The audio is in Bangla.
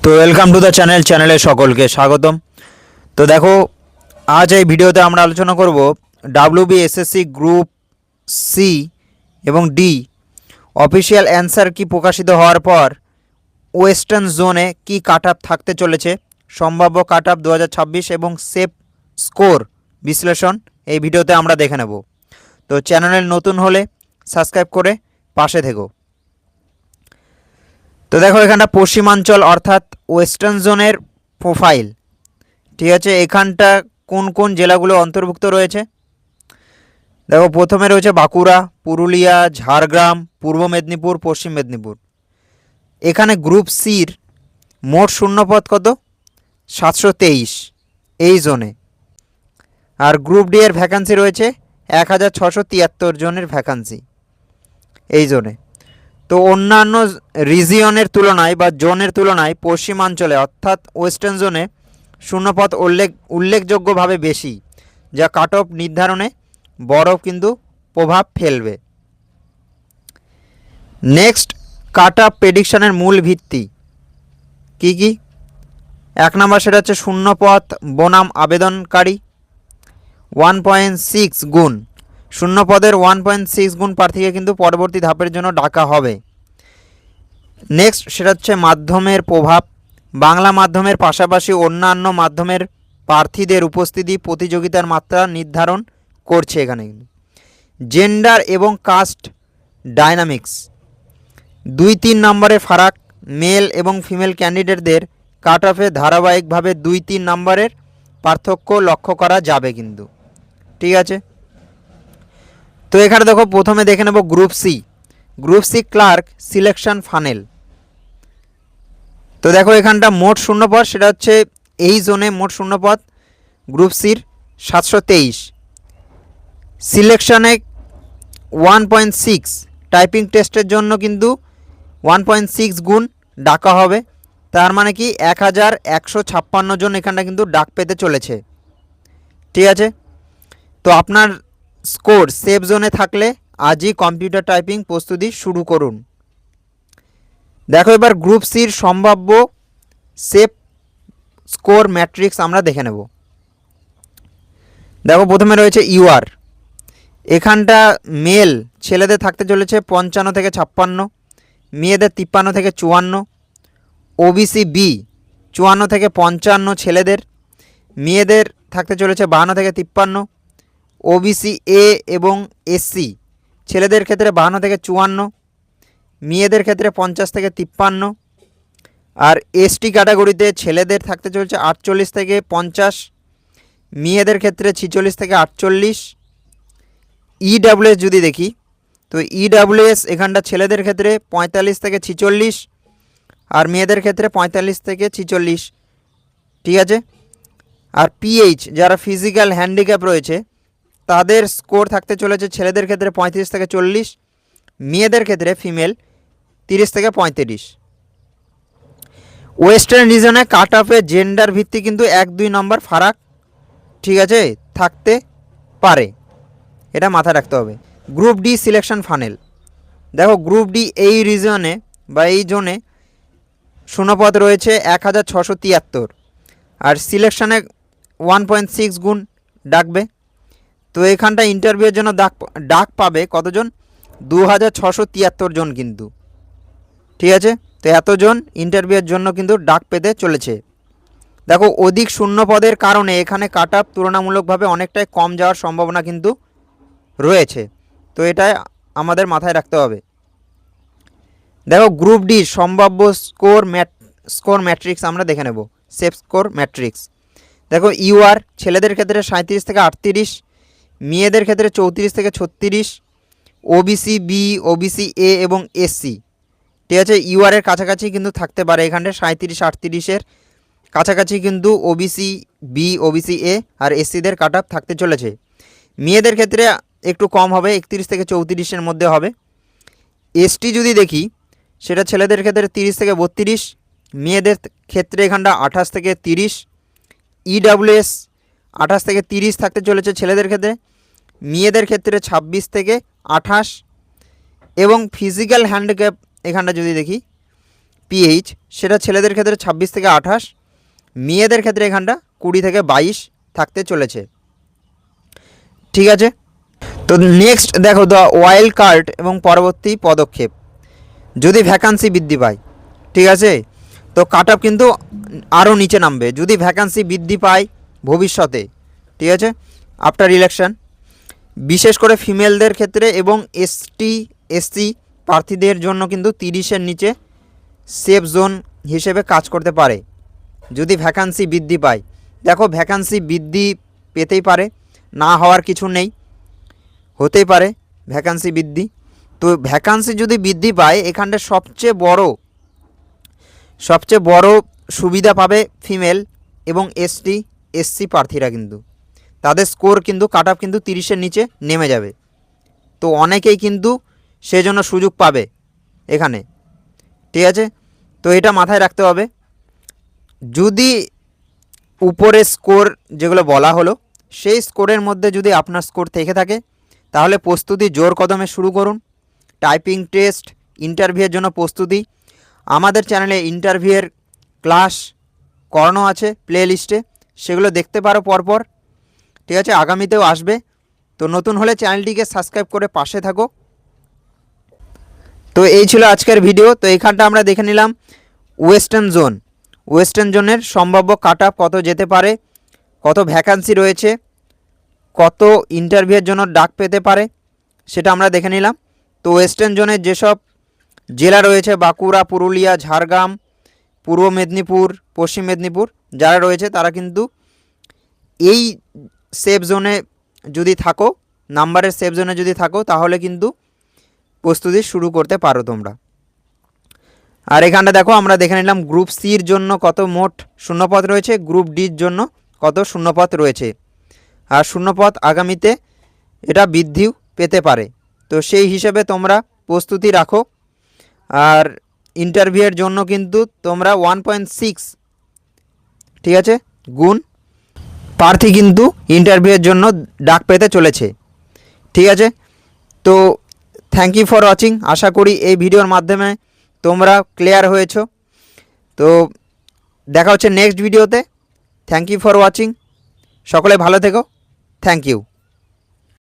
তো ওয়েলকাম টু দ্য চ্যানেলে সকলকে স্বাগতম। তো দেখো, আজ এই ভিডিওতে আমরা আলোচনা করব WBSSC গ্রুপ সি এবং ডি অফিসিয়াল অ্যান্সার কি প্রকাশিত হওয়ার পর ওয়েস্টার্ন জোনে কি কাট আপ থাকতে চলেছে, সম্ভাব্য কাট আপ 2026 এবং সেফ স্কোর বিশ্লেষণ এই ভিডিওতে আমরা দেখে নেব। তো চ্যানেলে নতুন হলে সাবস্ক্রাইব করে পাশে থেকো। তো দেখো, এখানটা পশ্চিমাঞ্চল অর্থাৎ ওয়েস্টার্ন জোনের প্রোফাইল, ঠিক আছে। এখানটা কোন কোন জেলাগুলো অন্তর্ভুক্ত রয়েছে দেখো, প্রথমে রয়েছে বাঁকুড়া, পুরুলিয়া, ঝাড়গ্রাম, পূর্ব মেদিনীপুর, পশ্চিম মেদিনীপুর। এখানে গ্রুপ সির মোট শূন্যপদ কত? 723 এই জোনে। আর গ্রুপ ডি এর ভ্যাকান্সি রয়েছে 1673 জনের ভ্যাকান্সি এই জোনে। তো অন্যান্য রিজিয়নের তুলনায় বা জোনের তুলনায় পশ্চিমাঞ্চলে অর্থাৎ ওয়েস্টার্ন জোনে শূন্যপদ উল্লেখযোগ্যভাবে বেশি, যা কাট অফ নির্ধারণে বড় কিন্তু প্রভাব ফেলবে। নেক্সট, কাট অফ প্রেডিকশনের মূল ভিত্তি কি কি? 1 নম্বর সেটা হচ্ছে শূন্যপদ বনাম আবেদনকারী 1.6 গুণ। শূন্যপদের 1.6 গুণ প্রার্থীকে কিন্তু পরবর্তী ধাপের জন্য ডাকা হবে। নেক্সট, সেটা হচ্ছে মাধ্যমের প্রভাব। বাংলা মাধ্যমের পাশাপাশি অন্যান্য মাধ্যমের প্রার্থীদের উপস্থিতি প্রতিযোগিতার মাত্রা নির্ধারণ করছে এখানে। জেন্ডার এবং কাস্ট ডাইনামিক্স 2-3 নম্বরের ফারাক, মেল এবং ফিমেল ক্যান্ডিডেটদের কাট অফে ধারাবাহিকভাবে 2-3 নম্বরের পার্থক্য লক্ষ্য করা যাবে কিন্তু, ঠিক আছে। তো এখানে দেখো, প্রথমে দেখে নেব group C clerk selection funnel. তো দেখো, এখানটা মোট শূন্যপদ সেটা হচ্ছে এই জোনে মোট শূন্যপদ গ্রুপ সির 723। সিলেকশনে 1.6, টাইপিং টেস্টের জন্য কিন্তু 1.6 গুণ ডাকা হবে। তার মানে কি 1156 জন এখানটা কিন্তু ডাক পেতে চলেছে, ঠিক আছে। তো আপনার স্কোর সেফ জোনে থাকলে আজই কম্পিউটার টাইপিং প্রস্তুতি শুরু করুন। দেখো, এবার গ্রুপ সির সম্ভাব্য সেফ স্কোর ম্যাট্রিক্স আমরা দেখে নেব। দেখো, প্রথমে রয়েছে ইউআর। এখানটা মেল ছেলেদের থাকতে চলেছে 55 থেকে 56, মেয়েদের 53 থেকে 54। ওবিসি বি 54 থেকে 55 ছেলেদের, মেয়েদের থাকতে চলেছে 52 থেকে 53। ওবিসি এ এবং এসসি ছেলেদের ক্ষেত্রে 52 থেকে 54, মেয়েদের ক্ষেত্রে 50 থেকে 53। আর এসটি ক্যাটাগরিতে ছেলেদের থাকতে চলেছে 48 থেকে 50, মেয়েদের ক্ষেত্রে 46 থেকে 48। ইডাব্লিউএস যদি দেখি, তো ইডাব্লিউএস এখানটা ছেলেদের ক্ষেত্রে 45 থেকে 46 আর মেয়েদের ক্ষেত্রে 45 থেকে 46, ঠিক আছে। আর পিএইচ যারা ফিজিক্যাল হ্যান্ডিক্যাপ রয়েছে তাদের স্কোর থাকতে চলেছে ছেলেদের ক্ষেত্রে 35 থেকে 40, মেয়েদের ক্ষেত্রে ফিমেল 30 থেকে 35। ওয়েস্টার্ন রিজনে কাট অফে জেন্ডার ভিত্তি কিন্তু 1-2 নম্বর ফারাক, ঠিক আছে, থাকতে পারে, এটা মাথায় রাখতে হবে। Group D selection funnel. দেখো, গ্রুপ ডি এই রিজনে বা এই জোনে শূন্যপদ রয়েছে 1673 আর সিলেকশনে 1.6 গুণ ডাকবে। তো এখানটা ইন্টারভিউয়ের জন্য ডাক পাবে কতজন? 2673 জন কিন্তু, ঠিক আছে। তো এতজন ইন্টারভিউয়ের জন্য কিন্তু ডাক পেতে চলেছে। দেখো, অধিক শূন্যপদের কারণে এখানে কাট আপ তুলনামূলকভাবে অনেকটাই কম যাওয়ার সম্ভাবনা কিন্তু রয়েছে। তো এটাই আমাদের মাথায় রাখতে হবে। দেখো, গ্রুপ ডি সম্ভাব্য স্কোর ম্যাট্রিক্স আমরা দেখে নেব। সেফ স্কোর ম্যাট্রিক্স দেখো, ইউআর ছেলেদের ক্ষেত্রে 37 থেকে 38, মেয়েদের ক্ষেত্রে 34 থেকে 36। ওবিসি বি, ওবিসি এ এবং এসসি, ঠিক আছে, ইউআরের কাছাকাছি কিন্তু থাকতে পারে। এখানে 37-38-এর কাছাকাছি কিন্তু ওবিসি বি, ওবিসি এ আর এসসিদের কাট আপ থাকতে চলেছে। মেয়েদের ক্ষেত্রে একটু কম হবে, 31 থেকে 34-এর মধ্যে হবে। এসটি যদি দেখি, সেটা ছেলেদের ক্ষেত্রে 30 থেকে 32, মেয়েদের ক্ষেত্রে এখানটা 28 থেকে 30। ইডাব্লিউএস 28 থেকে 30 থাকতে চলেছে ছেলেদের ক্ষেত্রে, মেয়েদের ক্ষেত্রে 26 থেকে 28। এবং ফিজিক্যাল হ্যান্ডিক্যাপ এখানটা যদি দেখি, পিএইচ সেটা ছেলেদের ক্ষেত্রে 26 থেকে 28, মেয়েদের ক্ষেত্রে এখানটা 20 থেকে 22 থাকতে চলেছে। ঠিক আছে, তো নেক্সট দেখো দ্য ওয়াইল্ড কার্ড এবং পরবর্তী পদক্ষেপ। যদি ভ্যাকান্সি বৃদ্ধি পায়, ঠিক আছে, তো কাট অফ কিন্তু আরও নিচে নামবে যদি ভ্যাকান্সি বৃদ্ধি পায় ভবিষ্যতে। ঠিক আছে, আফটার ইলেকশন, বিশেষ করে ফিমেলদের ক্ষেত্রে এবং এসটি এসসি প্রার্থীদের জন্য কিন্তু 30-এর নিচে সেফ জোন হিসেবে কাজ করতে পারে যদি ভ্যাকান্সি বৃদ্ধি পায়। দেখো ভ্যাকান্সি বৃদ্ধি পেতেই পারে, না হওয়ার কিছু নেই, হতেই পারে ভ্যাকান্সি বৃদ্ধি। তো ভ্যাকান্সি যদি বৃদ্ধি পায় এখানটা সবচেয়ে বড় সুবিধা পাবে ফিমেল এবং এসটি এসসি প্রার্থীরা, কিন্তু তাদের স্কোর কিন্তু কাট অফ কিন্তু 30-এর নিচে নেমে যাবে। তো অনেকেই কিন্তু সেজন্য সুযোগ পাবে এখানে। ঠিক আছে, তো এটা মাথায় রাখতে হবে। যদি উপরে স্কোর যেগুলো বলা হলো সেই স্কোরের মধ্যে যদি আপনার স্কোর থেকে থাকে তাহলে প্রস্তুতি জোর কদমে শুরু করুন। টাইপিং টেস্ট, ইন্টারভিউয়ের জন্য প্রস্তুতি, আমাদের চ্যানেলে ইন্টারভিউয়ের ক্লাস করানো আছে প্লে লিস্টে, সেগুলো দেখতে পারো পরপর। ঠিক আছে, আগামীতেও আসবে। তো নতুন হলে চ্যানেলটিকে সাবস্ক্রাইব করে পাশে থাকো। তো এই ছিল আজকের ভিডিও। তো এখানটা আমরা দেখে নিলাম ওয়েস্টার্ন জোনের সম্ভাব্য কাট অফ কত যেতে পারে, কত ভ্যাকান্সি রয়েছে, কত ইন্টারভিউয়ের জন্য ডাক পেতে পারে সেটা আমরা দেখে নিলাম। তো ওয়েস্টার্ন জোনের যেসব জেলা রয়েছে বাঁকুড়া, পুরুলিয়া, ঝাড়গ্রাম, পূর্ব মেদিনীপুর, পশ্চিম মেদিনীপুর যারা রয়েছে তারা কিন্তু এই সেফ জোনে যদি থাকো, নাম্বারের সেফ জোনে যদি থাকো তাহলে কিন্তু প্রস্তুতি শুরু করতে পারো তোমরা। আর এখানটা দেখো আমরা দেখে নিলাম গ্রুপ সির জন্য কত মোট শূন্যপদ রয়েছে, গ্রুপ ডির জন্য কত শূন্যপদ রয়েছে। আর শূন্যপদ আগামীতে এটা বৃদ্ধিও পেতে পারে, তো সেই হিসেবে তোমরা প্রস্তুতি রাখো। আর ইন্টারভিউয়ের জন্য কিন্তু তোমরা 1.6, ঠিক আছে, গুণ প্রার্থী কিন্তু ইন্টারভিউয়ের জন্য ডাক পেতে চলেছে। ঠিক আছে, তো থ্যাংক ইউ ফর ওয়াচিং। আশা করি এই ভিডিওর মাধ্যমে তোমরা ক্লিয়ার হয়েছো। তো দেখা হচ্ছে নেক্সট ভিডিওতে। থ্যাংক ইউ ফর ওয়াচিং, সকলে ভালো থেকো, থ্যাংক ইউ।